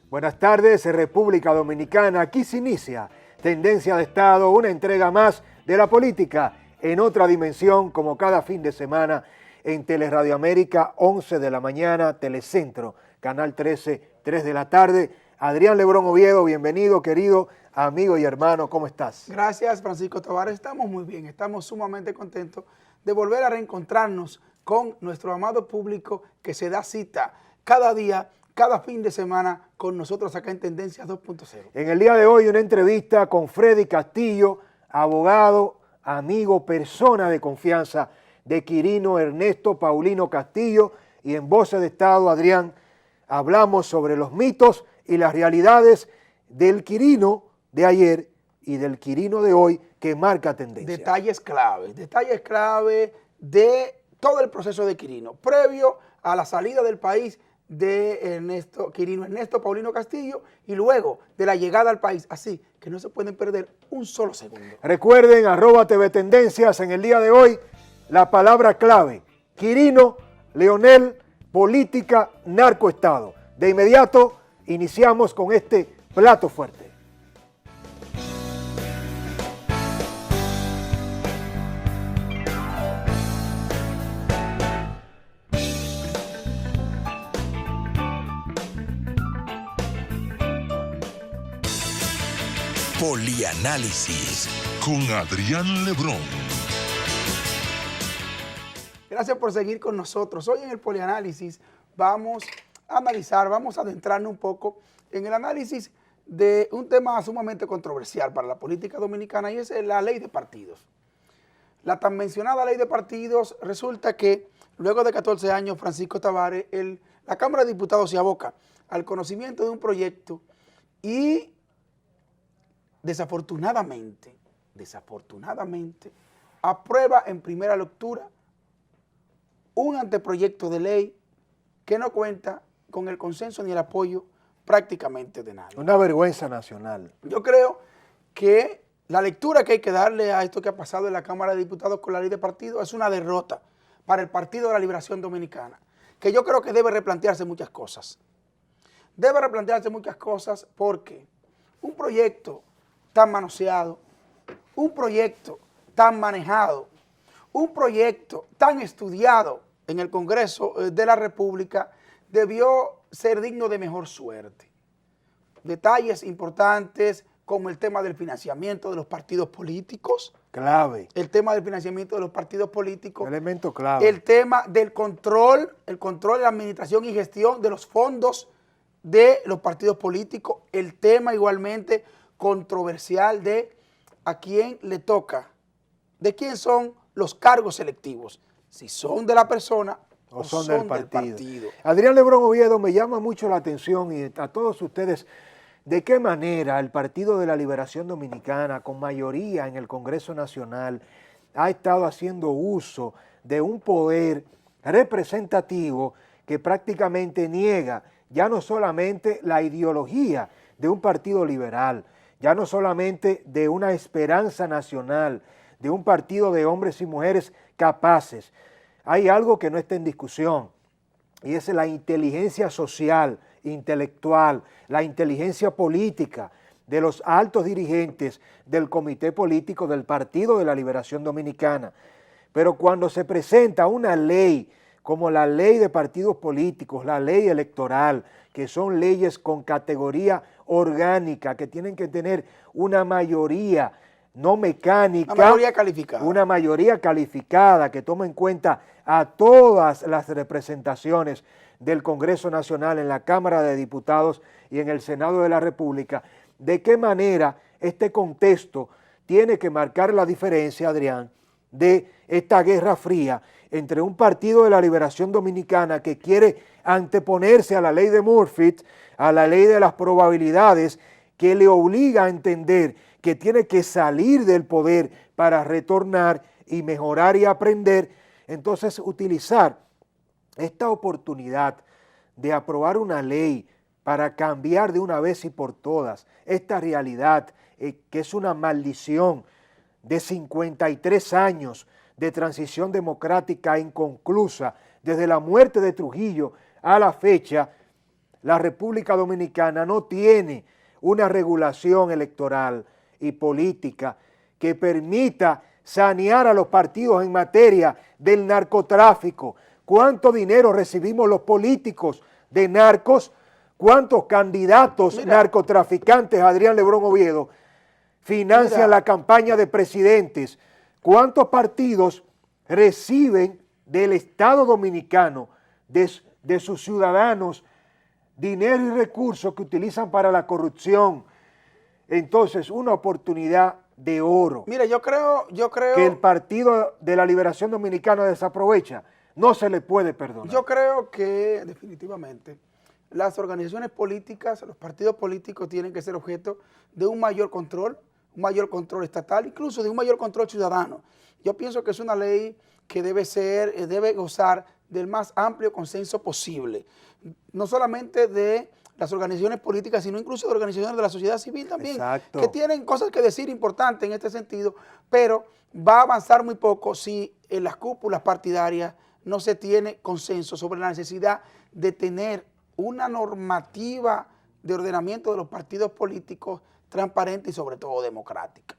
Buenas tardes, República Dominicana. Aquí se inicia Tendencia de Estado, una entrega más de la política en otra dimensión, como cada fin de semana en Teleradio América, 11 de la mañana, Telecentro, Canal 13, 3 de la tarde. Adrián Lebrón Oviedo, bienvenido, querido amigo y hermano, ¿cómo estás? Gracias, Francisco Tavares. Estamos muy bien, estamos sumamente contentos de volver a reencontrarnos con nuestro amado público que se da cita cada día, cada fin de semana con nosotros acá en Tendencias 2.0. En el día de hoy una entrevista con Freddy Castillo, abogado, amigo, persona de confianza de Quirino Ernesto Paulino Castillo, y en Voces de Estado, Adrián, hablamos sobre los mitos y las realidades del Quirino de ayer y del Quirino de hoy que marca tendencia. Detalles clave de todo el proceso de Quirino, previo a la salida del país de Quirino Ernesto Paulino Castillo y luego de la llegada al país, así que no se pueden perder un solo segundo. Recuerden, @TV Tendencias, en el día de hoy, la palabra clave, Quirino, Leonel, política, narcoestado. De inmediato, iniciamos con este plato fuerte. Polianálisis con Adrián Lebrón. Gracias por seguir con nosotros. Hoy en el Polianálisis vamos a analizar, vamos a adentrarnos un poco en el análisis de un tema sumamente controversial para la política dominicana, y es la ley de partidos. La tan mencionada ley de partidos, resulta que luego de 14 años, Francisco Tavares, la Cámara de Diputados se aboca al conocimiento de un proyecto y desafortunadamente, aprueba en primera lectura un anteproyecto de ley que no cuenta con el consenso ni el apoyo prácticamente de nadie. Una vergüenza nacional. Yo creo que la lectura que hay que darle a esto que ha pasado en la Cámara de Diputados con la ley de partidos es una derrota para el Partido de la Liberación Dominicana, que yo creo que debe replantearse muchas cosas. Debe replantearse muchas cosas porque un proyecto tan manoseado, un proyecto tan manejado, un proyecto tan estudiado en el Congreso de la República debió ser digno de mejor suerte. Detalles importantes como el tema del financiamiento de los partidos políticos. Clave. El tema del financiamiento de los partidos políticos. Elemento clave. El tema del control, de la administración y gestión de los fondos de los partidos políticos. El tema igualmente controversial de a quién le toca, de quién son los cargos selectivos, si son de la persona o son del partido. Adrián Lebrón Oviedo, me llama mucho la atención, y a todos ustedes, de qué manera el Partido de la Liberación Dominicana, con mayoría en el Congreso Nacional, ha estado haciendo uso de un poder representativo que prácticamente niega ya no solamente la ideología de un partido liberal, ya no solamente de una esperanza nacional, de un partido de hombres y mujeres capaces. Hay algo que no está en discusión, y es la inteligencia social, intelectual, la inteligencia política de los altos dirigentes del Comité Político del Partido de la Liberación Dominicana. Pero cuando se presenta una ley como la ley de partidos políticos, la ley electoral, que son leyes con categoría orgánica, que tienen que tener una mayoría, no mecánica, una mayoría calificada que toma en cuenta a todas las representaciones del Congreso Nacional en la Cámara de Diputados y en el Senado de la República. ¿De qué manera este contexto tiene que marcar la diferencia, Adrián, de esta guerra fría entre un Partido de la Liberación Dominicana que quiere anteponerse a la ley de Murphy, a la ley de las probabilidades, que le obliga a entender que tiene que salir del poder para retornar y mejorar y aprender? Entonces, utilizar esta oportunidad de aprobar una ley para cambiar de una vez y por todas esta realidad que es una maldición de 53 años de transición democrática inconclusa, desde la muerte de Trujillo a la fecha, la República Dominicana no tiene una regulación electoral y política que permita sanear a los partidos en materia del narcotráfico. ¿Cuánto dinero recibimos los políticos de narcos? ¿Cuántos candidatos narcotraficantes, Adrián Lebrón Oviedo, financian la campaña de presidentes? ¿Cuántos partidos reciben del Estado Dominicano, de sus ciudadanos, dinero y recursos que utilizan para la corrupción? Entonces, una oportunidad de oro. Mira, yo creo que el Partido de la Liberación Dominicana desaprovecha. No se le puede perdonar. Yo creo que definitivamente las organizaciones políticas, los partidos políticos tienen que ser objeto de un mayor control estatal, incluso de un mayor control ciudadano. Yo pienso que es una ley que debe gozar del más amplio consenso posible, no solamente de las organizaciones políticas, sino incluso de organizaciones de la sociedad civil también, Exacto, que tienen cosas que decir importantes en este sentido, pero va a avanzar muy poco si en las cúpulas partidarias no se tiene consenso sobre la necesidad de tener una normativa de ordenamiento de los partidos políticos transparente y sobre todo democrática.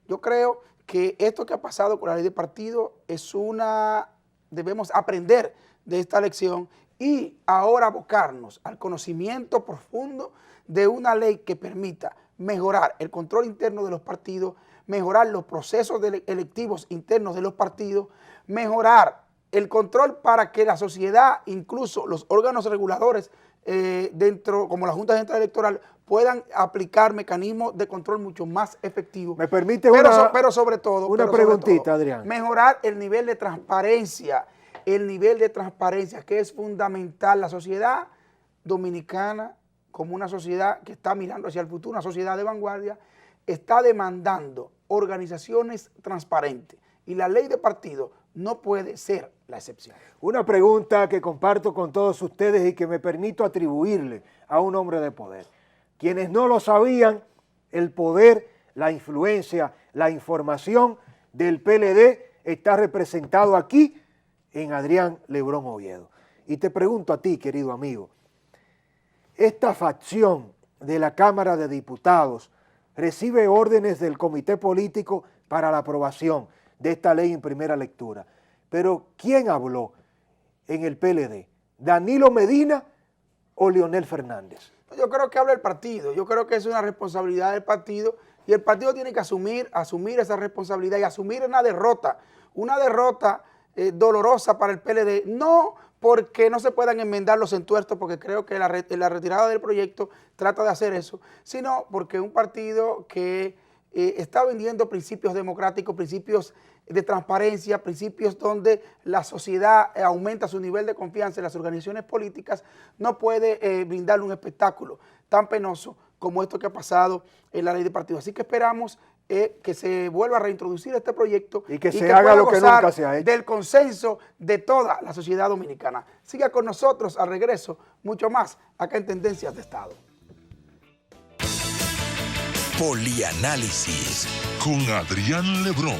Yo creo que esto que ha pasado con la ley de partido debemos aprender de esta lección y ahora abocarnos al conocimiento profundo de una ley que permita mejorar el control interno de los partidos, mejorar los procesos electivos internos de los partidos, mejorar el control para que la sociedad, incluso los órganos reguladores como la Junta Central Electoral, puedan aplicar mecanismos de control mucho más efectivos. ¿Me permite pero sobre todo, Adrián? Mejorar el nivel de transparencia, que es fundamental. La sociedad dominicana, como una sociedad que está mirando hacia el futuro, una sociedad de vanguardia, está demandando organizaciones transparentes y la ley de partido no puede ser la excepción. Una pregunta que comparto con todos ustedes y que me permito atribuirle a un hombre de poder. Quienes no lo sabían, el poder, la influencia, la información del PLD está representado aquí en Adrián Lebrón Oviedo. Y te pregunto a ti, querido amigo, esta facción de la Cámara de Diputados recibe órdenes del Comité Político para la aprobación de esta ley en primera lectura. Pero ¿quién habló en el PLD? ¿Danilo Medina o Leonel Fernández? Yo creo que habla el partido, yo creo que es una responsabilidad del partido y el partido tiene que asumir esa responsabilidad y asumir una derrota dolorosa para el PLD, no porque no se puedan enmendar los entuertos, porque creo que la retirada del proyecto trata de hacer eso, sino porque un partido que está vendiendo principios democráticos, principios de transparencia, principios donde la sociedad aumenta su nivel de confianza en las organizaciones políticas, no puede brindarle un espectáculo tan penoso como esto que ha pasado en la ley de partidos. Así que esperamos que se vuelva a reintroducir este proyecto y que se haga lo que nunca se ha hecho, del consenso de toda la sociedad dominicana. Siga con nosotros al regreso, mucho más acá en Tendencias de Estado. Polianálisis con Adrián Lebrón.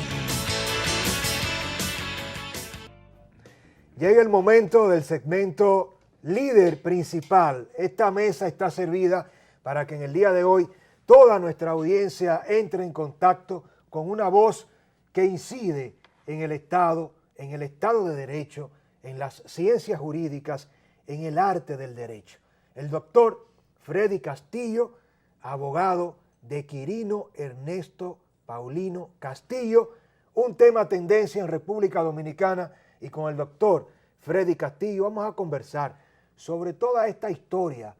Llega el momento del segmento líder principal. Esta mesa está servida para que en el día de hoy toda nuestra audiencia entre en contacto con una voz que incide en el Estado de Derecho, en las ciencias jurídicas, en el arte del derecho. El doctor Freddy Castillo, abogado de Quirino Ernesto Paulino Castillo, un tema tendencia en República Dominicana, y con el doctor Freddy Castillo vamos a conversar sobre toda esta historia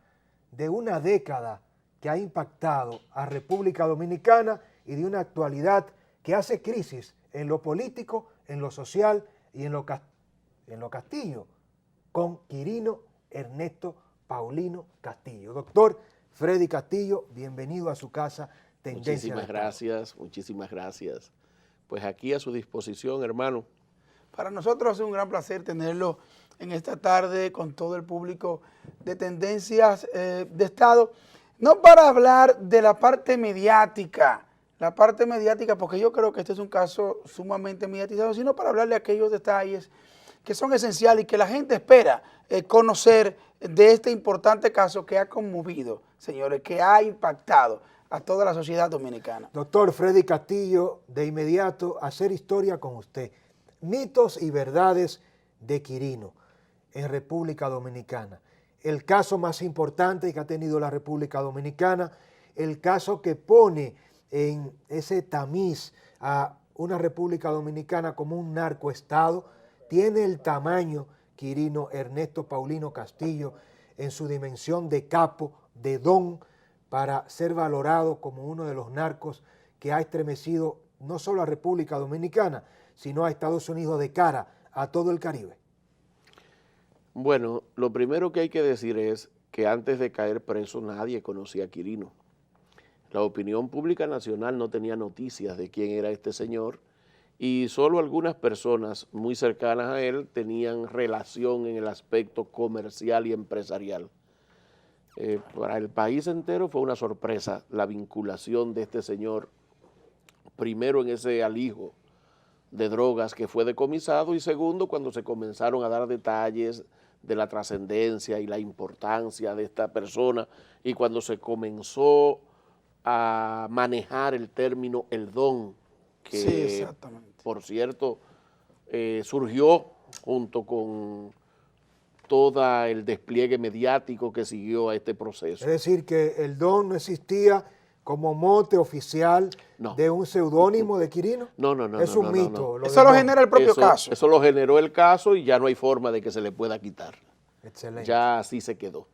de una década que ha impactado a República Dominicana y de una actualidad que hace crisis en lo político, en lo social y en lo Castillo, con Quirino Ernesto Paulino Castillo. Doctor Freddy Castillo, bienvenido a su casa. Muchísimas gracias. Pues aquí a su disposición, hermano. Para nosotros es un gran placer tenerlo en esta tarde con todo el público de Tendencias de Estado. No para hablar de la parte mediática, porque yo creo que este es un caso sumamente mediatizado, sino para hablar de aquellos detalles que son esenciales y que la gente espera conocer de este importante caso que ha conmovido, señores, que ha impactado a toda la sociedad dominicana. Doctor Freddy Castillo, de inmediato hacer historia con usted. Mitos y verdades de Quirino en República Dominicana. El caso más importante que ha tenido la República Dominicana, el caso que pone en ese tamiz a una República Dominicana como un narcoestado, tiene el tamaño Quirino Ernesto Paulino Castillo en su dimensión de capo, de don, para ser valorado como uno de los narcos que ha estremecido no solo a República Dominicana, sino a Estados Unidos de cara a todo el Caribe? Bueno, lo primero que hay que decir es que antes de caer preso nadie conocía a Quirino. La opinión pública nacional no tenía noticias de quién era este señor y solo algunas personas muy cercanas a él tenían relación en el aspecto comercial y empresarial. Para el país entero fue una sorpresa la vinculación de este señor, primero en ese alijo de drogas que fue decomisado y segundo cuando se comenzaron a dar detalles de la trascendencia y la importancia de esta persona y cuando se comenzó a manejar el término el don, que Sí, exactamente. por cierto surgió junto con todo el despliegue mediático que siguió a este proceso. Es decir, que el don no existía como mote oficial de un seudónimo de Quirino. No. Es un mito. Eso lo genera el propio caso. Eso lo generó el caso y ya no hay forma de que se le pueda quitar. Excelente. Ya así se quedó.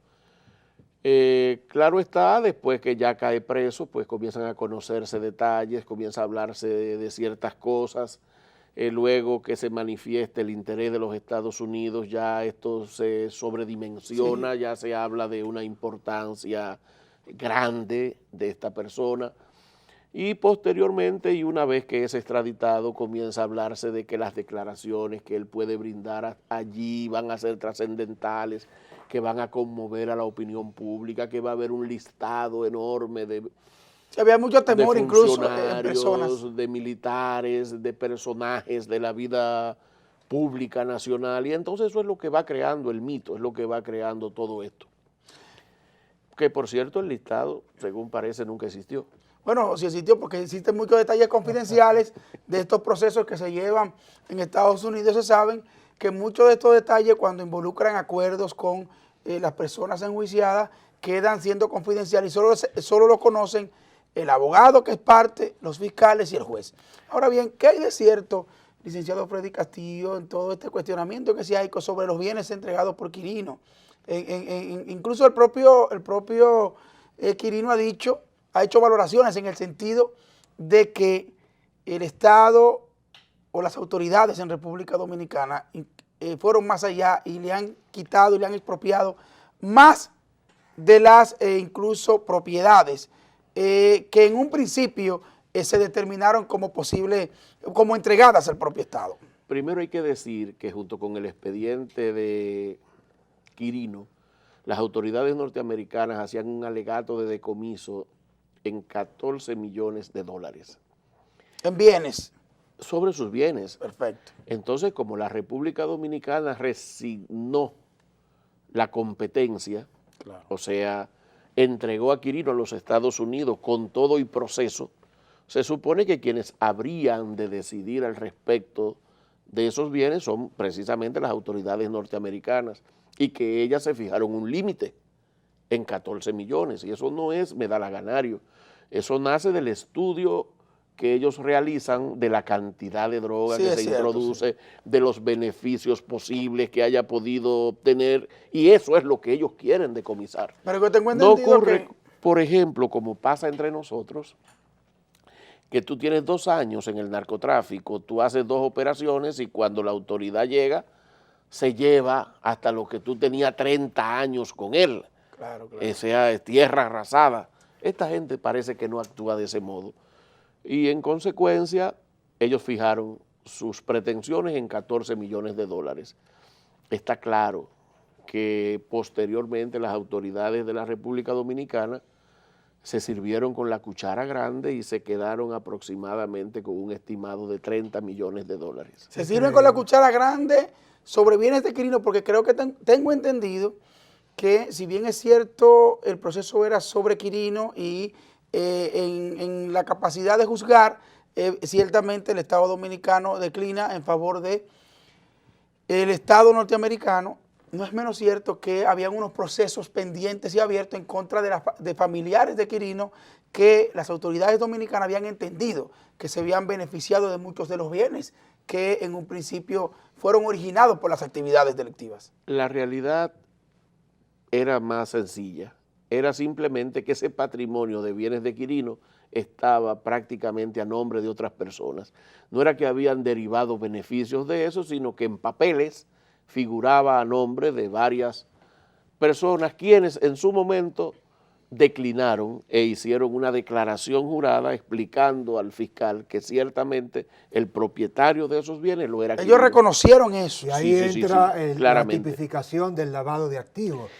Claro está, después que ya cae preso, pues comienzan a conocerse detalles, comienza a hablarse de ciertas cosas. Luego que se manifieste el interés de los Estados Unidos, ya esto se sobredimensiona, ya se habla de una importancia grande de esta persona. Y posteriormente, y una vez que es extraditado, comienza a hablarse de que las declaraciones que él puede brindar allí van a ser trascendentales, que van a conmover a la opinión pública, que va a haber un listado enorme de Había mucho temor incluso en funcionarios, personas. de militares, de personajes de la vida pública nacional, y entonces eso es lo que va creando el mito, es lo que va creando todo esto. Que por cierto el listado, según parece, nunca existió. Bueno, sí existió porque existen muchos detalles confidenciales de estos procesos que se llevan en Estados Unidos. Se saben que muchos de estos detalles, cuando involucran acuerdos con las personas enjuiciadas, quedan siendo confidenciales y solo lo conocen el abogado que es parte, los fiscales y el juez. Ahora bien, ¿qué hay de cierto, licenciado Freddy Castillo, en todo este cuestionamiento que se ha hecho sobre los bienes entregados por Quirino? Incluso el propio Quirino ha hecho valoraciones en el sentido de que el Estado o las autoridades en República Dominicana fueron más allá y le han quitado y le han expropiado más de las incluso propiedades que en un principio se determinaron como como entregadas al propio Estado. Primero hay que decir que junto con el expediente de Quirino, las autoridades norteamericanas hacían un alegato de decomiso en 14 millones de dólares. En bienes. Sobre sus bienes. Perfecto. Entonces, como la República Dominicana resignó la competencia, Claro. o sea, entregó a Quirino a los Estados Unidos con todo y proceso, se supone que quienes habrían de decidir al respecto de esos bienes son precisamente las autoridades norteamericanas y que ellas se fijaron un límite en 14 millones y eso no es medalaganario, eso nace del estudio que ellos realizan de la cantidad de droga Sí, que es se cierto, introduce, de los beneficios posibles que haya podido obtener y eso es lo que ellos quieren decomisar. Pero que tengo No entendido ocurre, que... por ejemplo, como pasa entre nosotros, que tú tienes 2 años en el narcotráfico, tú haces 2 operaciones y cuando la autoridad llega, se lleva hasta lo que tú tenías 30 años con él. Claro, claro. Sea tierra arrasada. Esta gente parece que no actúa de ese modo. Y en consecuencia, ellos fijaron sus pretensiones en 14 millones de dólares. Está claro que posteriormente las autoridades de la República Dominicana se sirvieron con la cuchara grande y se quedaron aproximadamente con un estimado de 30 millones de dólares. Se sirven con la cuchara grande sobre bienes de Quirino, porque creo que tengo entendido que, si bien es cierto, el proceso era sobre Quirino y en la capacidad de juzgar, ciertamente el Estado dominicano declina en favor de el Estado norteamericano. No es menos cierto que habían unos procesos pendientes y abiertos en contra de familiares de Quirino, que las autoridades dominicanas habían entendido que se habían beneficiado de muchos de los bienes que en un principio fueron originados por las actividades delictivas. La realidad era más sencilla. Era simplemente que ese patrimonio de bienes de Quirino estaba prácticamente a nombre de otras personas. No era que habían derivado beneficios de eso, sino que en papeles figuraba a nombre de varias personas, quienes en su momento declinaron e hicieron una declaración jurada explicando al fiscal que ciertamente el propietario de esos bienes lo era. Ellos reconocieron eso. Y ahí Sí, entra la claramente. tipificación del lavado de activos,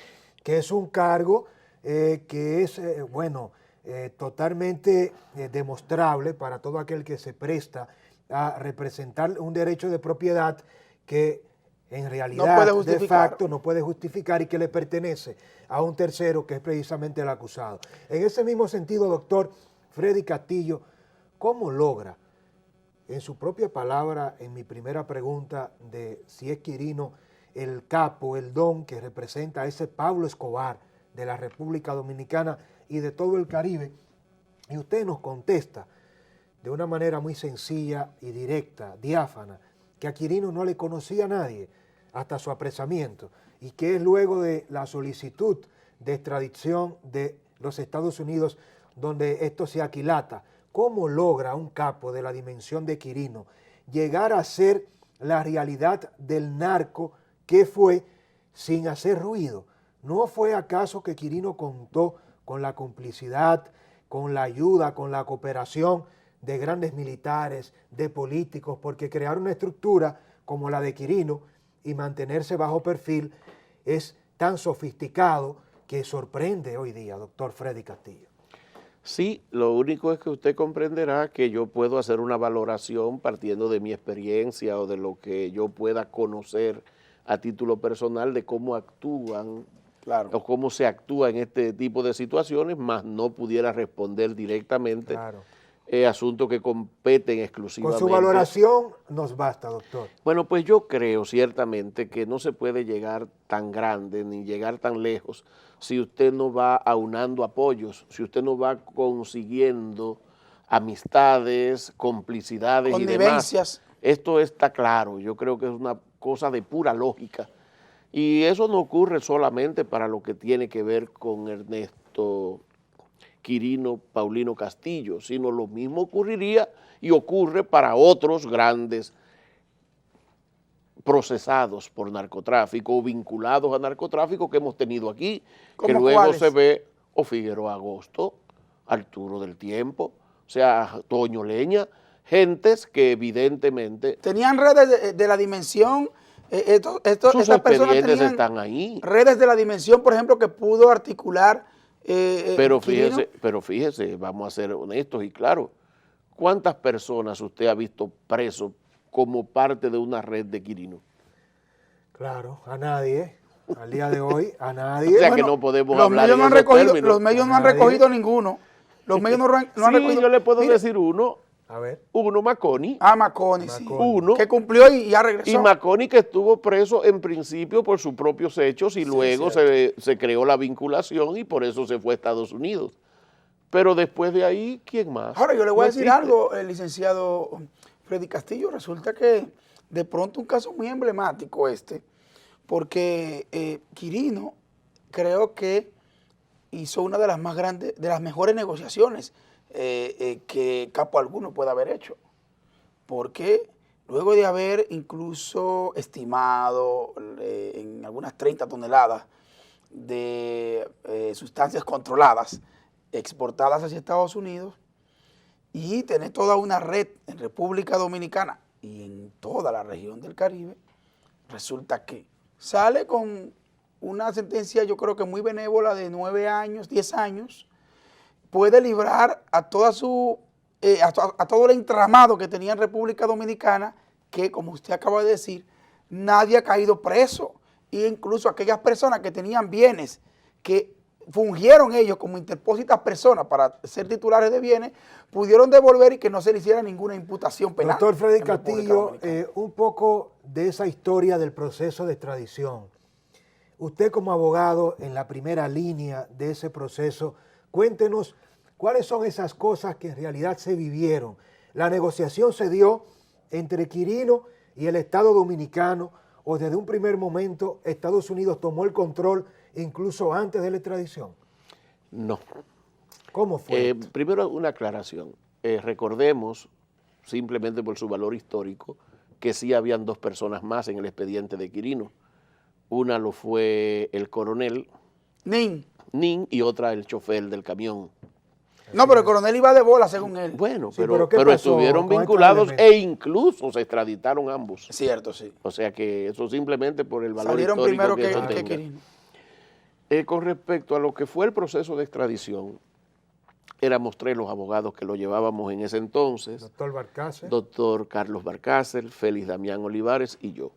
que es un cargo que es, totalmente demostrable para todo aquel que se presta a representar un derecho de propiedad que en realidad, de facto, no puede justificar y que le pertenece a un tercero, que es precisamente el acusado. En ese mismo sentido, doctor Freddy Castillo, ¿cómo logra, en su propia palabra, en mi primera pregunta de si es Quirino el capo, el don que representa a ese Pablo Escobar de la República Dominicana y de todo el Caribe, y usted nos contesta de una manera muy sencilla y directa, diáfana, que a Quirino no le conocía a nadie hasta su apresamiento, y que es luego de la solicitud de extradición de los Estados Unidos donde esto se aquilata? ¿Cómo logra un capo de la dimensión de Quirino llegar a ser la realidad del narco que fue sin hacer ruido? ¿No fue acaso que Quirino contó con la complicidad, con la ayuda, con la cooperación de grandes militares, de políticos? Porque crear una estructura como la de Quirino y mantenerse bajo perfil es tan sofisticado que sorprende hoy día, doctor Freddy Castillo. Sí, lo único es que usted comprenderá que yo puedo hacer una valoración partiendo de mi experiencia o de lo que yo pueda conocer a título personal de cómo actúan, claro, o cómo se actúa en este tipo de situaciones, más no pudiera responder directamente, claro, asuntos que competen exclusivamente. Con su valoración nos basta, doctor. Bueno, pues yo creo ciertamente que no se puede llegar tan grande ni llegar tan lejos si usted no va aunando apoyos, si usted no va consiguiendo amistades, complicidades y demás. Esto está claro, yo creo que es una cosa de pura lógica. Y eso no ocurre solamente para lo que tiene que ver con Ernesto Quirino Paulino Castillo, sino lo mismo ocurriría y ocurre para otros grandes procesados por narcotráfico o vinculados a narcotráfico que hemos tenido aquí, que luego ¿cuáles? Se ve o Figueroa Agosto, Arturo del Tiempo, o sea, Toño Leña, gentes que evidentemente tenían redes de la dimensión. Sus expedientes están ahí. Redes de la dimensión, por ejemplo, que pudo articular. Pero fíjese, vamos a ser honestos y claros, ¿cuántas personas usted ha visto preso como parte de una red de Quirino? Claro, a nadie. Al día de hoy, a nadie. O sea, que no podemos hablar en esos términos. Los medios no han recogido ninguno. Los medios no han recogido. Yo le puedo decir uno. A ver. Uno, Maconi. Maconi, sí. Uno. Que cumplió y ya regresó. Y Maconi, que estuvo preso en principio por sus propios hechos y luego se creó la vinculación y por eso se fue a Estados Unidos. Pero después de ahí, ¿quién más? Ahora, yo le voy a decir algo, el licenciado Freddy Castillo. Resulta que de pronto un caso muy emblemático porque Quirino creo que hizo una de las más grandes, de las mejores negociaciones que capo alguno puede haber hecho, porque luego de haber incluso estimado en algunas 30 toneladas de sustancias controladas exportadas hacia Estados Unidos y tener toda una red en República Dominicana y en toda la región del Caribe, resulta que sale con una sentencia, yo creo que muy benévola, de 9 años, 10 años, puede librar a toda su a todo el entramado que tenía en República Dominicana, que como usted acaba de decir, nadie ha caído preso, e incluso aquellas personas que tenían bienes que fungieron ellos como interpósitas personas para ser titulares de bienes, pudieron devolver y que no se le hiciera ninguna imputación penal. Doctor Freddy en República Castillo, Dominicana. un poco de esa historia del proceso de extradición. Usted como abogado en la primera línea de ese proceso, cuéntenos cuáles son esas cosas que en realidad se vivieron. La negociación se dio entre Quirino y el Estado Dominicano, o desde un primer momento Estados Unidos tomó el control incluso antes de la extradición. No. ¿Cómo fue? Primero una aclaración. Recordemos, simplemente por su valor histórico, que sí habían dos personas más en el expediente de Quirino. Una lo fue el coronel Nin. y otra el chofer del camión. No, pero el coronel iba de bola según él. Bueno, Sí, pero ¿qué pasó estuvieron con estos vinculados elementos? e incluso se extraditaron ambos. Cierto, sí. O sea que eso simplemente por el valor Salieron histórico primero que eso que tenga. Quirino. Con respecto a lo que fue el proceso de extradición, éramos tres los abogados que lo llevábamos en ese entonces, Doctor Barcácer. doctor Carlos Barcácer, Félix Damián Olivares y yo.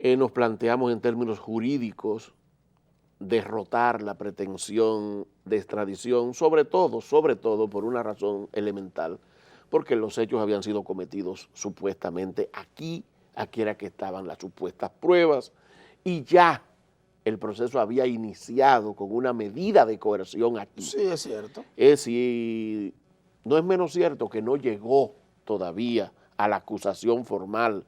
Nos planteamos en términos jurídicos derrotar la pretensión de extradición, sobre todo por una razón elemental, porque los hechos habían sido cometidos supuestamente aquí era que estaban las supuestas pruebas, y ya el proceso había iniciado con una medida de coerción aquí. Sí, es cierto. Es decir, no es menos cierto que no llegó todavía a la acusación formal,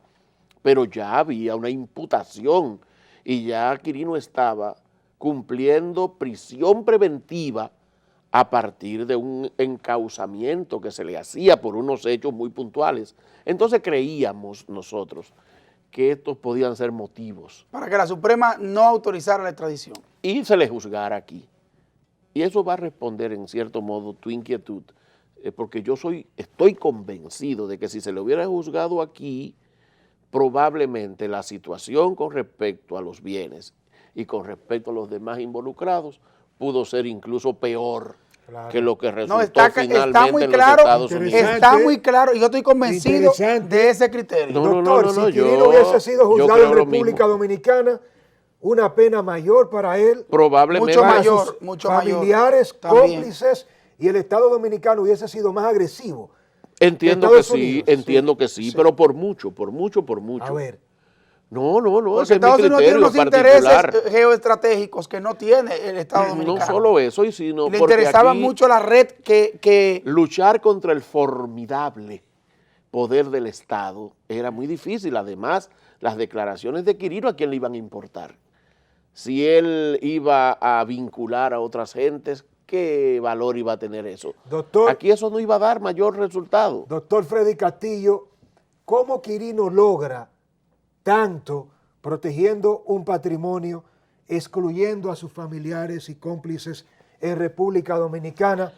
pero ya había una imputación y ya Quirino estaba cumpliendo prisión preventiva a partir de un encauzamiento que se le hacía por unos hechos muy puntuales. Entonces creíamos nosotros que estos podían ser motivos. Para que la Suprema no autorizara la extradición. Y se le juzgara aquí. Y eso va a responder en cierto modo tu inquietud, porque yo estoy convencido de que si se le hubiera juzgado aquí, probablemente la situación con respecto a los bienes y con respecto a los demás involucrados pudo ser incluso peor que lo que resultó No, está finalmente muy en los claro, Estados Unidos. está muy claro y yo estoy convencido Interesante. de ese criterio. No, Doctor, si Quirino hubiese sido yo juzgado creo en lo República mismo. Dominicana, una pena mayor para él, Probablemente Mucho para mayor, sus mucho mayor. familiares, También. cómplices, y el Estado Dominicano hubiese sido más agresivo. Entiendo Estados que sí, Unidos, entiendo que sí, pero por mucho. A ver, No, Porque ese es mi Estados Unidos tiene criterio unos intereses particular. geoestratégicos que no tiene el Estado Dominicano. No solo eso, sino Le porque interesaba aquí mucho la red que luchar contra el formidable poder del Estado era muy difícil. Además, las declaraciones de Quirino, ¿a quién le iban a importar? Si él iba a vincular a otras gentes, ¿qué valor iba a tener eso? Doctor. Aquí eso no iba a dar mayor resultado. doctor Freddy Castillo, ¿cómo Quirino logra tanto protegiendo un patrimonio, excluyendo a sus familiares y cómplices en República Dominicana?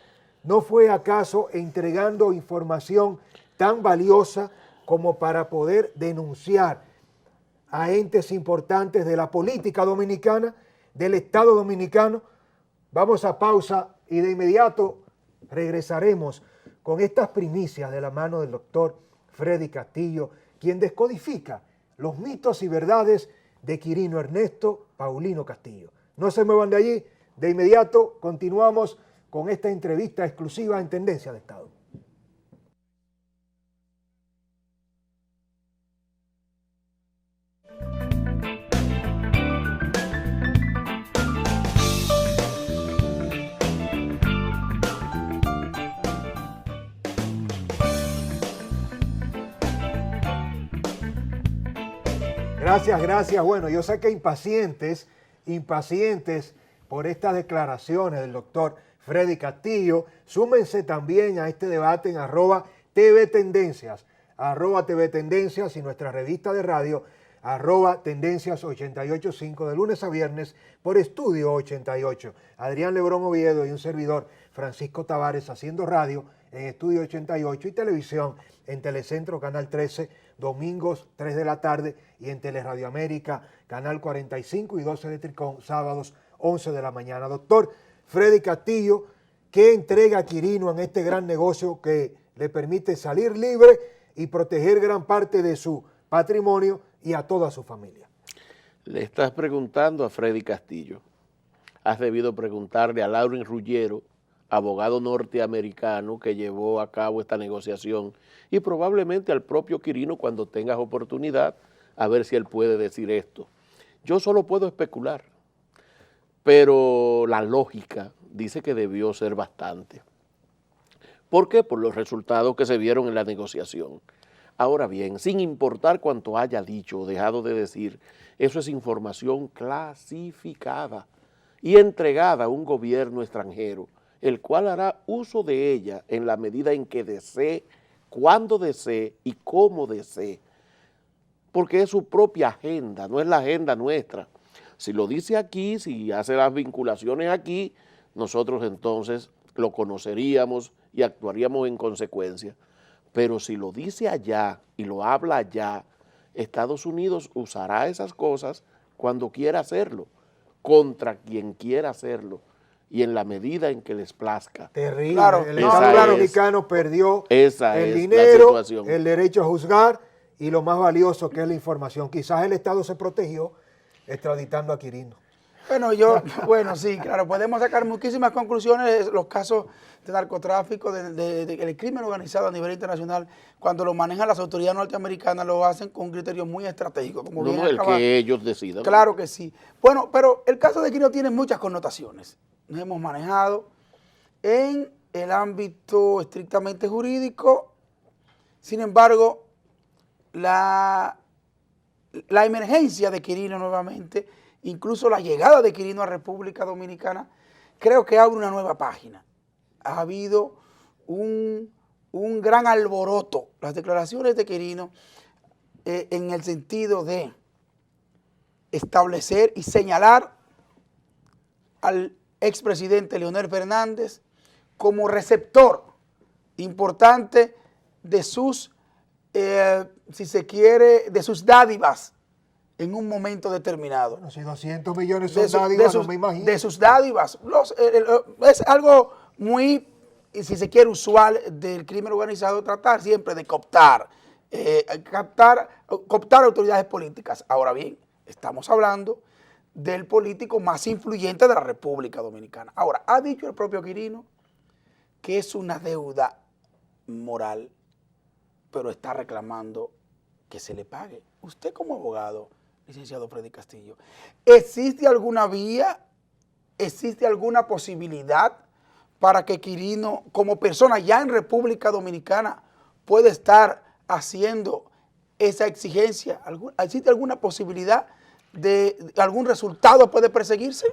¿No fue acaso entregando información tan valiosa como para poder denunciar a entes importantes de la política dominicana, del Estado dominicano? Vamos a pausa y de inmediato regresaremos con estas primicias de la mano del doctor Freddy Castillo, quien descodifica los mitos y verdades de Quirino Ernesto Paulino Castillo. No se muevan de allí, de inmediato continuamos con esta entrevista exclusiva en Tendencia de Estado. Gracias. Bueno, yo sé que impacientes por estas declaraciones del doctor Freddy Castillo, súmense también a este debate en @tvtendencias, @tvtendencias y nuestra revista de radio, @tendencias885 de lunes a viernes por Estudio 88. Adrián Lebrón Oviedo y un servidor, Francisco Tavares, haciendo radio en Estudio 88 y televisión en Telecentro Canal 13, domingos 3 de la tarde y en Teleradio América, Canal 45 y 12 de Tricón, sábados 11 de la mañana. Doctor Freddy Castillo, ¿Qué entrega Quirino en este gran negocio que le permite salir libre y proteger gran parte de su patrimonio y a toda su familia? Le estás preguntando a Freddy Castillo. Has debido preguntarle a Lauren Ruggiero, abogado norteamericano que llevó a cabo esta negociación, y probablemente al propio Quirino cuando tengas oportunidad, a ver si él puede decir esto. Yo solo puedo especular, pero la lógica dice que debió ser bastante. ¿Por qué? Por los resultados que se vieron en la negociación. Ahora bien, sin importar cuanto haya dicho o dejado de decir, eso es información clasificada y entregada a un gobierno extranjero, el cual hará uso de ella en la medida en que desee, cuando desee y cómo desee, porque es su propia agenda, no es la agenda nuestra. Si lo dice aquí, si hace las vinculaciones aquí, nosotros entonces lo conoceríamos y actuaríamos en consecuencia. Pero si lo dice allá y lo habla allá, Estados Unidos usará esas cosas cuando quiera hacerlo, contra quien quiera hacerlo y en la medida en que les plazca. Terrible. Claro, el esa Estado es- dominicano perdió esa el es la dinero, situación. el derecho a juzgar y lo más valioso que es la información. Quizás el Estado se protegió extraditando a Quirino. Bueno, sí, claro, podemos sacar muchísimas conclusiones de los casos de narcotráfico, del crimen organizado a nivel internacional. Cuando lo manejan las autoridades norteamericanas, lo hacen con criterios muy estratégicos. Como No, bien no, el acaba- que ellos decidan. Claro que sí. Bueno, pero el caso de Quirino tiene muchas connotaciones. Nos hemos manejado en el ámbito estrictamente jurídico. Sin embargo, la emergencia de Quirino nuevamente, incluso la llegada de Quirino a República Dominicana, creo que abre una nueva página. Ha habido un gran alboroto. Las declaraciones de Quirino en el sentido de establecer y señalar al expresidente Leonel Fernández como receptor importante de sus, si se quiere, de sus dádivas en un momento determinado. Bueno, si 200 millones son De su- dádivas, de sus- no me imagino. de sus dádivas. Es algo muy, si se quiere, usual del crimen organizado, tratar siempre de cooptar autoridades políticas. Ahora bien, estamos hablando del político más influyente de la República Dominicana. Ahora, ha dicho el propio Quirino que es una deuda moral, pero está reclamando que se le pague. Usted como abogado, licenciado Freddy Castillo, ¿existe alguna vía, existe alguna posibilidad para que Quirino, como persona ya en República Dominicana, pueda estar haciendo esa exigencia? ¿Existe alguna posibilidad de algún resultado puede perseguirse?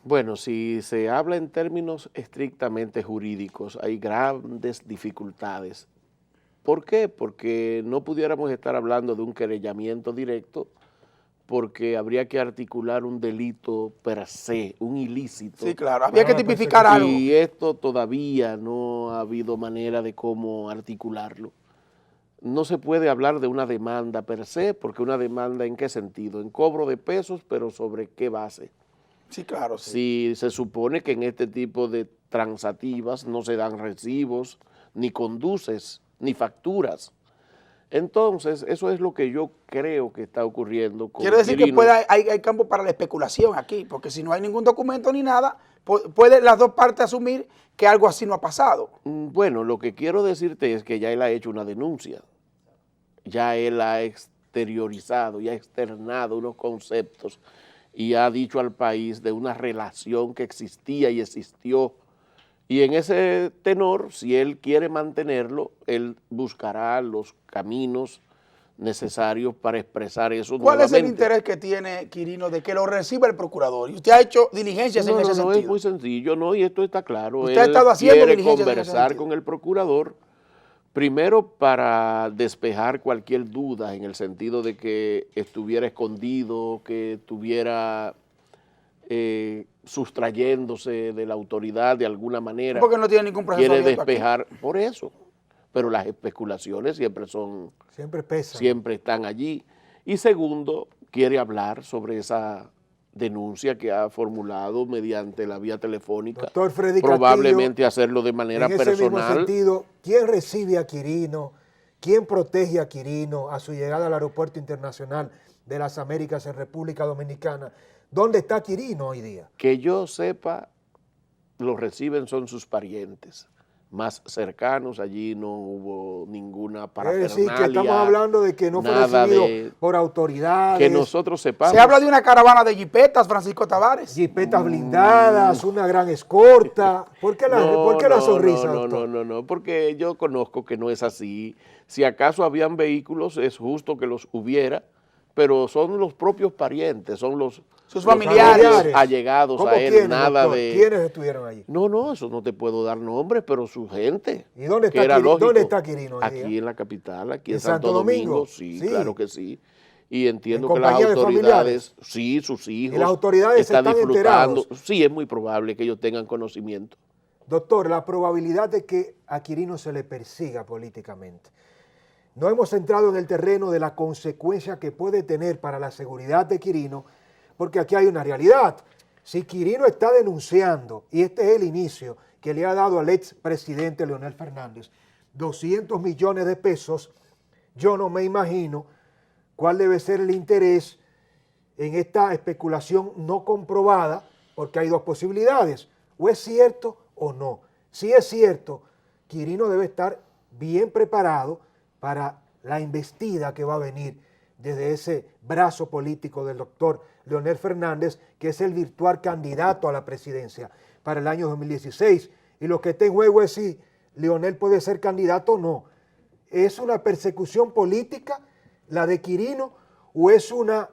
Bueno, si se habla en términos estrictamente jurídicos, hay grandes dificultades. ¿Por qué? Porque no pudiéramos estar hablando de un querellamiento directo, porque habría que articular un delito per se, un ilícito. Sí, claro, había que Para la tipificar algo. Y esto todavía no ha habido manera de cómo articularlo. No se puede hablar de una demanda per se, porque una demanda ¿en qué sentido? En cobro de pesos, pero ¿sobre qué base? Sí, claro, sí. Si se supone que en este tipo de transativas no se dan recibos, ni conduces, ni facturas. Entonces, eso es lo que yo creo que está ocurriendo con Quiere decir Quirino. que hay campo para la especulación aquí, porque si no hay ningún documento ni nada, pueden las dos partes asumir que algo así no ha pasado. Bueno, lo que quiero decirte es que ya él ha hecho una denuncia. Ya él ha exteriorizado y ha externado unos conceptos y ha dicho al país de una relación que existía y existió. Y en ese tenor, si él quiere mantenerlo, él buscará los caminos necesarios para expresar eso ¿Cuál es el nuevamente. interés que tiene Quirino de que lo reciba el procurador? Y usted ha hecho diligencias en ese No, sentido. es muy sencillo, no, y esto está claro. Usted ha estado haciendo quiere diligencias en ese conversar sentido. con el procurador, primero para despejar cualquier duda en el sentido de que estuviera escondido, que estuviera sustrayéndose de la autoridad de alguna manera. Porque no tiene ningún proceso Quiere abierto aquí. despejar por eso. Pero las especulaciones siempre Siempre pesa. siempre están allí. Y segundo, quiere hablar sobre esa denuncia que ha formulado mediante la vía telefónica, Doctor Freddy probablemente Castillo, hacerlo de manera en ese mismo personal. sentido, ¿quién recibe a Quirino? ¿Quién protege a Quirino a su llegada al Aeropuerto Internacional de las Américas en República Dominicana? ¿Dónde está Quirino hoy día? Que yo sepa, los reciben son sus parientes más cercanos, allí no hubo ninguna parafernalia. Es decir, que estamos hablando de que no fue nada recibido por autoridades. que nosotros sepamos. Se habla de una caravana de jipetas, Francisco Tavares. Jipetas blindadas, una gran escolta. ¿Por qué la sonrisa, doctor? No, porque yo conozco que no es así. Si acaso habían vehículos, es justo que los hubiera, pero son los propios parientes, son sus familiares, los allegados a él, quiénes, nada doctor? de... ¿Quiénes estuvieron allí? No, eso no te puedo dar nombres, pero su gente. ¿Y dónde que está era Quirino? lógico. ¿Dónde está Quirino hoy Aquí día? en la capital, aquí en ¿En Santo Domingo. Sí, Sí. claro que sí. Y entiendo ¿En que las compañía de autoridades, familiares? sí, sus hijos, ¿Y las autoridades están están disfrutando. enterados? Sí, es muy probable que ellos tengan conocimiento. Doctor, la probabilidad de que a Quirino se le persiga políticamente. No hemos entrado en el terreno de la consecuencia que puede tener para la seguridad de Quirino, porque aquí hay una realidad. Si Quirino está denunciando, y este es el inicio que le ha dado al expresidente Leonel Fernández, 200 millones de pesos, yo no me imagino cuál debe ser el interés en esta especulación no comprobada, porque hay dos posibilidades, o es cierto o no. Si es cierto, Quirino debe estar bien preparado para la embestida que va a venir desde ese brazo político del doctor Leonel Fernández, que es el virtual candidato a la presidencia para el año 2016. Y lo que está en juego es si Leonel puede ser candidato o no. ¿Es una persecución política la de Quirino o es una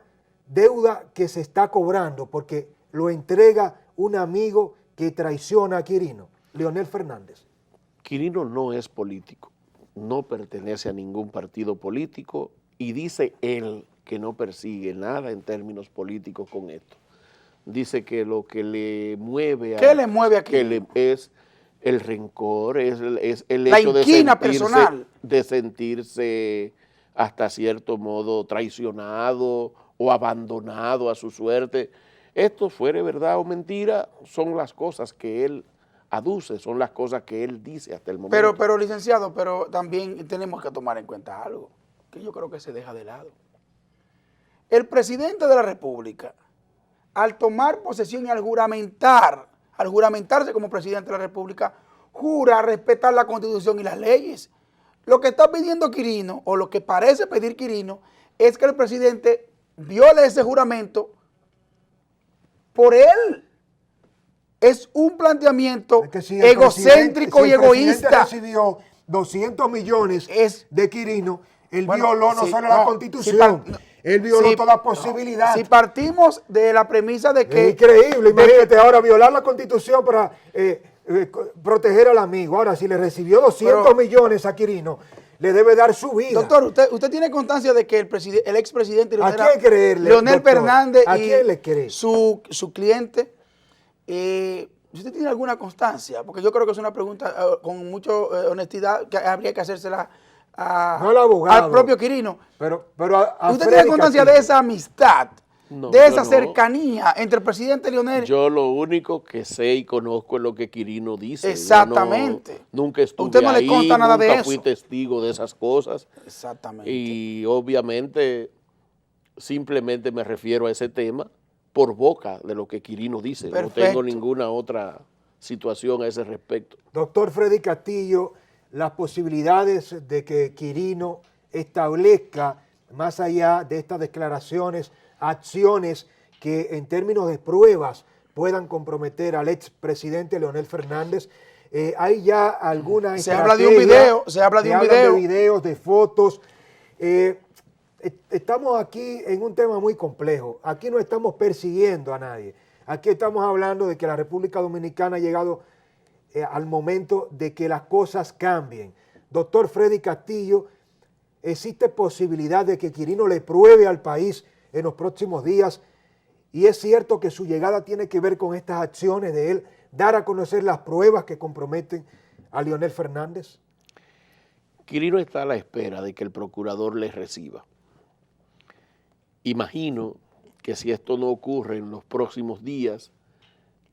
deuda que se está cobrando porque lo entrega un amigo que traiciona a Quirino, Leonel Fernández? Quirino no es político, no pertenece a ningún partido político y dice él que no persigue nada en términos políticos con esto. Dice que lo que le mueve ¿Qué le mueve a que es el rencor, es el La hecho inquina personal. de sentirse hasta cierto modo traicionado o abandonado a su suerte. Esto fuere verdad o mentira, son las cosas que él aduce, son las cosas que él dice hasta el momento. Pero licenciado, pero también tenemos que tomar en cuenta algo que yo creo que se deja de lado. El presidente de la República, al tomar posesión y al juramentarse como presidente de la República, jura respetar la Constitución y las leyes. Lo que está pidiendo Quirino, o lo que parece pedir Quirino, es que el presidente viole ese juramento por él. Es un planteamiento Es que si egocéntrico y egoísta. El presidente recibió 200 millones de Quirino, él violó no solo la Constitución, él violó toda posibilidad. Si partimos de la premisa de que... Es increíble, imagínate ahora violar la Constitución para proteger al amigo. Ahora, si le recibió 200 millones a Quirino, le debe dar su vida. Doctor, usted tiene constancia de que el expresidente ¿A quién creerle, Leonel doctor? Fernández ¿A y quién le cree? su cliente, ¿usted tiene alguna constancia? Porque yo creo que es una pregunta con mucha honestidad que habría que hacérsela no al abogado, al propio Quirino. Pero ¿Usted tiene constancia de esa amistad, No, de esa yo no. cercanía entre el presidente Leonel? Yo lo único que sé y conozco es lo que Quirino dice. Exactamente. Yo nunca estuve ¿A usted no le ahí, consta nada de nunca fui eso? testigo de esas cosas. Exactamente. Y obviamente simplemente me refiero a ese tema por boca de lo que Quirino dice. Perfecto. No tengo ninguna otra situación a ese respecto. Doctor Freddy Castillo, las posibilidades de que Quirino establezca, más allá de estas declaraciones, acciones que en términos de pruebas puedan comprometer al expresidente Leonel Fernández, hay ya alguna Se habla de un video, se habla de un video. de videos, de fotos. Estamos aquí en un tema muy complejo. Aquí no estamos persiguiendo a nadie. Aquí estamos hablando de que la República Dominicana ha llegado al momento de que las cosas cambien. Doctor Freddy Castillo, ¿existe posibilidad de que Quirino le pruebe al país en los próximos días? Y es cierto que su llegada tiene que ver con estas acciones de él, dar a conocer las pruebas que comprometen a Leonel Fernández. Quirino está a la espera de que el procurador le reciba. Imagino que si esto no ocurre en los próximos días,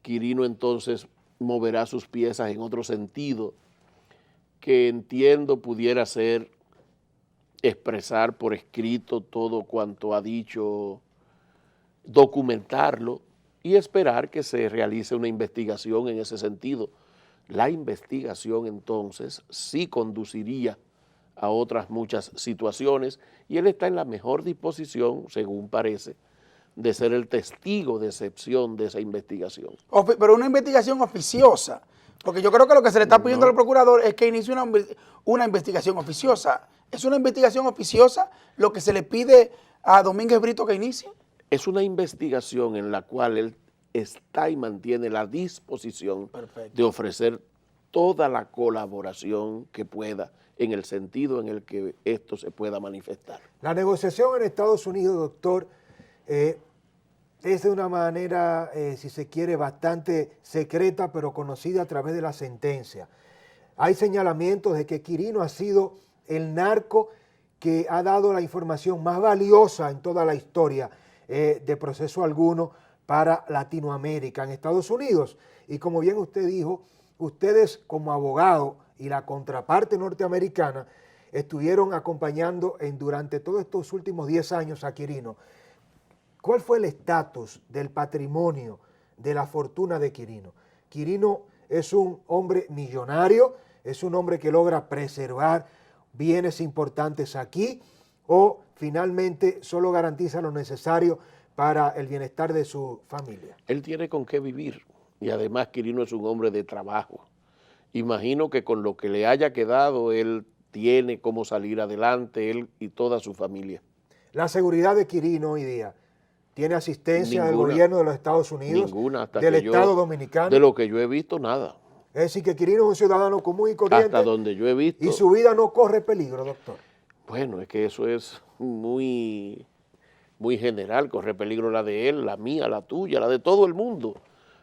Quirino entonces moverá sus piezas en otro sentido, que entiendo pudiera ser expresar por escrito todo cuanto ha dicho, documentarlo y esperar que se realice una investigación en ese sentido. La investigación entonces sí conduciría a otras muchas situaciones y él está en la mejor disposición, según parece, de ser el testigo de excepción de esa investigación. Pero una investigación oficiosa, porque yo creo que lo que se le está pidiendo al procurador es que inicie una investigación oficiosa. ¿Es una investigación oficiosa lo que se le pide a Domínguez Brito que inicie? Es una investigación en la cual él está y mantiene la disposición de ofrecer toda la colaboración que pueda en el sentido en el que esto se pueda manifestar. La negociación en Estados Unidos, doctor, es de una manera, si se quiere, bastante secreta, pero conocida a través de la sentencia. Hay señalamientos de que Quirino ha sido el narco que ha dado la información más valiosa en toda la historia de proceso alguno para Latinoamérica, en Estados Unidos. Y como bien usted dijo, ustedes como abogado y la contraparte norteamericana estuvieron acompañando durante todos estos últimos 10 años a Quirino. ¿Cuál fue el estatus del patrimonio, de la fortuna de Quirino? Quirino es un hombre millonario, es un hombre que logra preservar bienes importantes aquí, o finalmente solo garantiza lo necesario para el bienestar de su familia. Él tiene con qué vivir y además Quirino es un hombre de trabajo. Imagino que con lo que le haya quedado él tiene cómo salir adelante, él y toda su familia. La seguridad de Quirino hoy día tiene asistencia del Ninguna, gobierno de los Estados Unidos, ninguna, hasta del que Estado Dominicano. De lo que yo he visto, nada. Es decir, que Quirino es un ciudadano común y corriente. Hasta donde yo he visto. Y su vida no corre peligro, doctor. Bueno, es que eso es muy general, corre peligro la de él, la mía, la tuya, la de todo el mundo.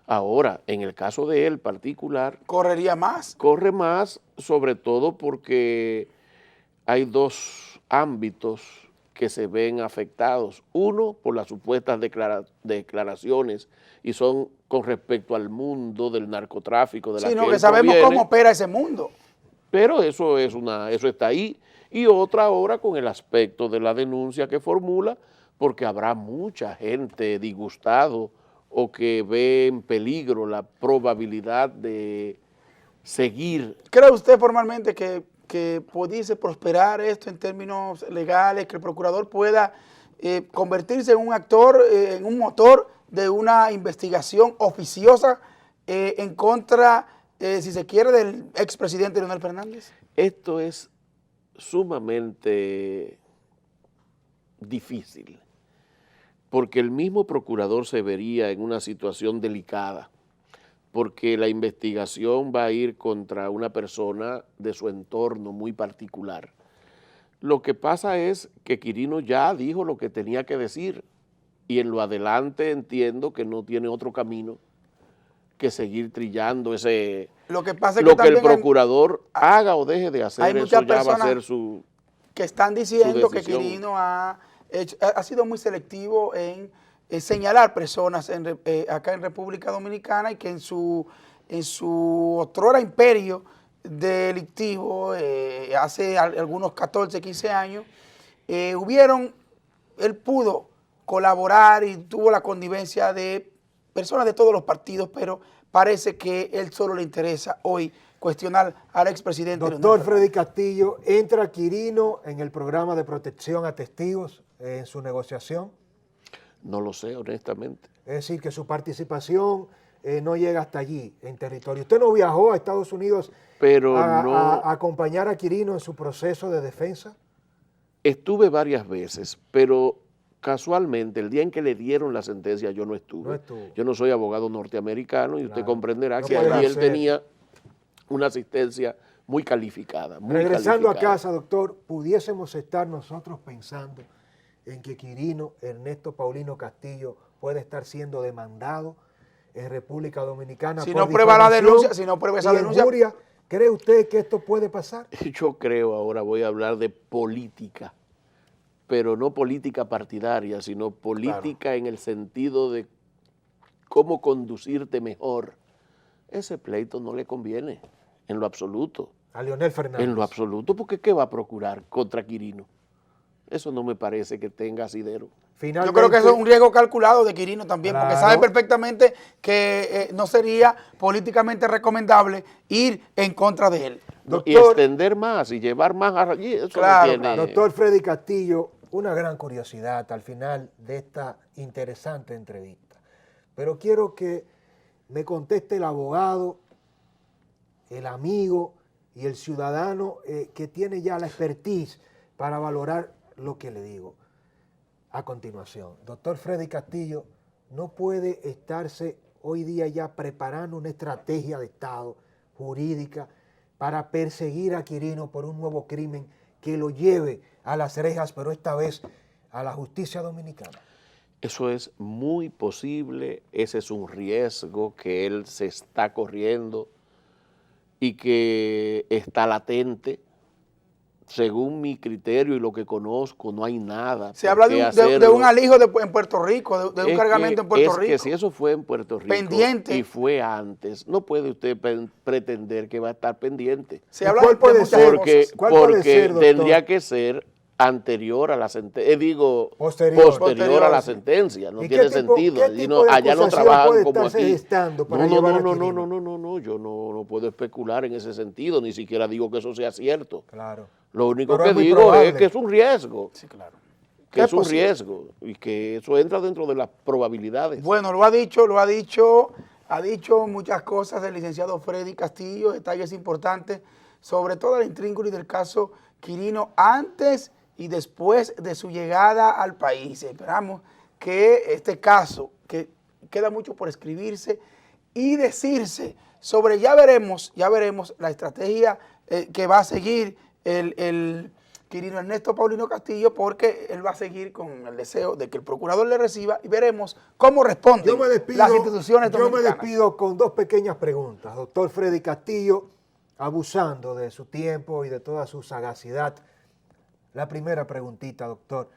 Ahora, en el caso de él particular... ¿Correría más? Corre más, sobre todo porque hay dos ámbitos que se ven afectados. Uno, por las supuestas declaraciones, y son con respecto al mundo del narcotráfico, de la que sabemos cómo opera ese mundo. Pero eso está ahí. Y otra ahora con el aspecto de la denuncia que formula, porque habrá mucha gente disgustado o que ve en peligro la probabilidad de seguir. ¿Cree usted formalmente que pudiese prosperar esto en términos legales, que el procurador pueda convertirse en un actor, en un motor de una investigación oficiosa en contra, si se quiere, del expresidente Leonel Fernández? Esto es sumamente difícil, porque el mismo procurador se vería en una situación delicada, porque la investigación va a ir contra una persona de su entorno muy particular. Lo que pasa es que Quirino ya dijo lo que tenía que decir y en lo adelante entiendo que no tiene otro camino que seguir trillando ese... Lo que pasa es que el procurador haga o deje de hacer, eso ya va a ser su que están diciendo que Quirino ha sido muy selectivo en señalar personas acá en República Dominicana y que en su otrora imperio delictivo, hace algunos 14, 15 años, él pudo colaborar y tuvo la connivencia de personas de todos los partidos, pero parece que él solo le interesa hoy cuestionar al expresidente. Doctor Freddy Castillo, ¿entra Quirino en el programa de protección a testigos en su negociación? No lo sé, honestamente. Es decir, que su participación no llega hasta allí, en territorio. ¿Usted no viajó a Estados Unidos a acompañar a Quirino en su proceso de defensa? Estuve varias veces, pero casualmente el día en que le dieron la sentencia yo no estuve. Yo no soy abogado norteamericano y usted comprenderá que allí él tenía una asistencia muy calificada. Regresando a casa, doctor, pudiésemos estar nosotros pensando en que Quirino Ernesto Paulino Castillo puede estar siendo demandado en República Dominicana. Si no prueba la denuncia, si no prueba esa denuncia. ¿Cree usted que esto puede pasar? Yo creo, ahora voy a hablar de política. pero no política partidaria, sino política en el sentido de cómo conducirte mejor, ese pleito no le conviene en lo absoluto. A Leonel Fernández. En lo absoluto, porque ¿qué va a procurar contra Quirino? Eso no me parece que tenga asidero. Finalmente, yo creo que eso es un riesgo calculado de Quirino también, porque Claro. sabe perfectamente que no sería políticamente recomendable ir en contra de él. Y Doctor- extender más y llevar más allí, eso Claro, no tiene... Doctor Freddy Castillo, una gran curiosidad al final de esta interesante entrevista. Pero quiero que me conteste el abogado, el amigo y el ciudadano que tiene ya la expertise para valorar lo que le digo. A continuación, doctor Freddy Castillo, no puede estarse hoy día ya preparando una estrategia de Estado jurídica para perseguir a Quirino por un nuevo crimen que lo lleve a las rejas, pero esta vez a la justicia dominicana. Eso es muy posible, ese es un riesgo que él se está corriendo y que está latente. Según mi criterio y lo que conozco, no hay nada. Se habla por qué de hacerlo. un alijo en Puerto Rico, de un Es cargamento en Puerto es Rico. que si eso fue en Puerto Rico Pendiente. y fue antes, no puede usted pretender que va a estar pendiente. Se ¿Y habla cuál de puede muchas ser? Porque, cosas. ¿Cuál puede porque ser, doctor? tendría que ser anterior a la sentencia, Posterior. posterior a la sí. sentencia, no ¿Y tiene qué tipo- sentido. qué Allí tipo de allá no acusación trabajan puede como estarse aquí. gestando para No, llevar a no, Quirino? yo no puedo especular en ese sentido, ni siquiera digo que eso sea cierto. Claro. Lo único Pero que es muy digo probable. es que es un riesgo, Sí, claro. que ¿Qué es un posible? riesgo y que eso entra dentro de las probabilidades. Bueno, ha dicho muchas cosas el licenciado Freddy Castillo, detalles importantes sobre todo el intríngulis del caso Quirino antes y después de su llegada al país. Esperamos que este caso, que queda mucho por escribirse y decirse sobre, ya veremos la estrategia que va a seguir el Quirino Ernesto Paulino Castillo, porque él va a seguir con el deseo de que el procurador le reciba y veremos cómo responden Yo me despido, las instituciones yo me dominicanas. despido con dos pequeñas preguntas. Doctor Freddy Castillo, abusando de su tiempo y de toda su sagacidad. La primera preguntita, doctor.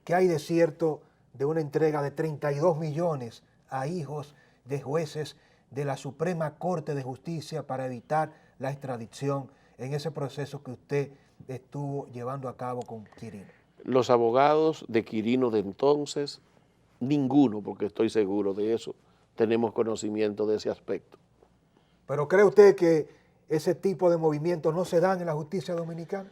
¿Qué hay de cierto de una entrega de 32 millones a hijos de jueces de la Suprema Corte de Justicia para evitar la extradición en ese proceso que usted estuvo llevando a cabo con Quirino? Los abogados de Quirino de entonces, ninguno, porque estoy seguro de eso, tenemos conocimiento de ese aspecto. ¿Pero cree usted que ese tipo de movimientos no se dan en la justicia dominicana?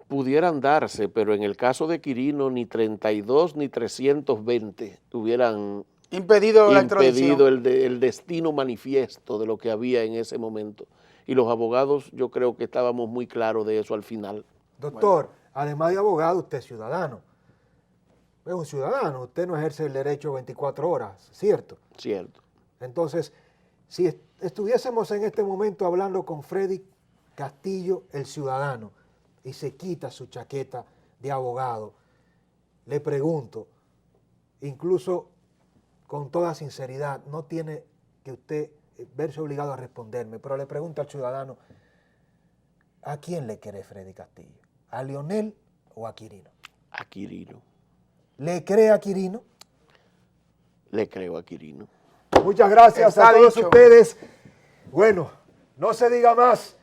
Pudieran darse, pero en el caso de Quirino ni 32 ni 320 hubieran Impedido la extradición. impedido el destino manifiesto de lo que había en ese momento. Y los abogados, yo creo que estábamos muy claros de eso al final. Doctor, además de abogado, usted es ciudadano. Es un ciudadano, usted no ejerce el derecho 24 horas, ¿cierto? Cierto. Entonces, si estuviésemos en este momento hablando con Freddy Castillo, el ciudadano, y se quita su chaqueta de abogado, le pregunto, incluso con toda sinceridad, no tiene que usted verse obligado a responderme, pero le pregunto al ciudadano, ¿a quién le cree Freddy Castillo? ¿A Leonel o a Quirino? A Quirino. ¿Le cree a Quirino? Le creo a Quirino. Muchas gracias Está a todos dicho. ustedes. Bueno, no se diga más.